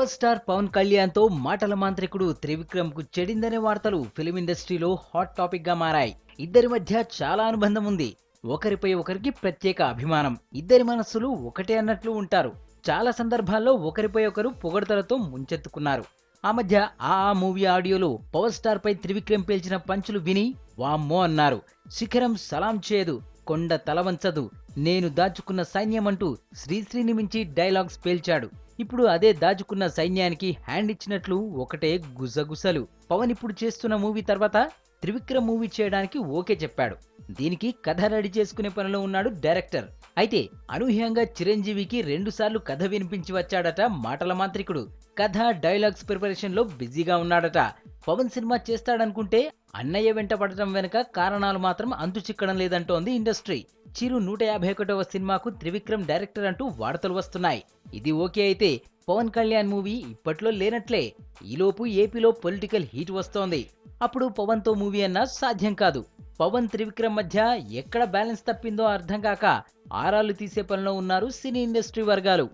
Power star Pawan Kalyan తో మాటల మాంత్రికుడు త్రివిక్రమ్ కు చెడిందనే వార్తలు ఫిలిం ఇండస్ట్రీలో హాట్ టాపిక్ గా మారాయి. ఇద్దరి మధ్య చాలా అనుబంధం ఉంది. ఒకరిపై ఒకరికి ప్రత్యేక అభిమానం. ఇద్దరి మనస్సులు ఒకటే అన్నట్లు ఉంటారు. చాలా సందర్భాల్లో ఒకరిపై ఒకరు పొగడ్తలతో ముంచెత్తుకున్నారు. ఆ మధ్య ఆ మూవీ ఆడియోలో పవర్ స్టార్ పై త్రివిక్రమ్ పేల్చిన పంచులు విని వామ్మో అన్నారు. శిఖరం సలాం చేయదు, కొండ తలవంచదు, నేను దాచుకున్న సైన్యం అంటూ శ్రీశ్రీని మించి డైలాగ్స్ పేల్చాడు. ఇప్పుడు అదే దాచుకున్న సైన్యానికి హ్యాండ్ ఇచ్చినట్లు ఒకటే గుసగుసలు. పవన్ ఇప్పుడు చేస్తున్న మూవీ తర్వాత త్రివిక్రమ్ మూవీ చేయడానికి ఓకే చెప్పాడు. దీనికి కథ రెడీ చేసుకునే పనిలో ఉన్నాడు డైరెక్టర్. అయితే అనూహ్యంగా చిరంజీవికి 2 సార్లు కథ వినిపించి వచ్చాడట మాటల మాంత్రికుడు. కథ డైలాగ్స్ ప్రిపరేషన్ లో బిజీగా ఉన్నాడట. పవన్ సినిమా చేస్తాడనుకుంటే అన్నయ్య వెంట పడటం వెనుక కారణాలు మాత్రం అంతు చిక్కడం లేదంటోంది ఇండస్ట్రీ. చిరు 151వ సినిమాకు త్రివిక్రమ్ డైరెక్టర్ అంటూ వార్తలు వస్తున్నాయి. ఇది ఓకే అయితే పవన్ కళ్యాణ్ మూవీ ఇప్పట్లో లేనట్లే. ఈలోపు ఏపీలో పొలిటికల్ హీట్ వస్తోంది. అప్పుడు పవన్ తో మూవీ అన్నా సాధ్యం కాదు. పవన్ త్రివిక్రమ్ మధ్య ఎక్కడ బ్యాలెన్స్ తప్పిందో అర్థం కాక ఆరాలు తీసే పనిలో ఉన్నారు సినీ ఇండస్ట్రీ వర్గాలు.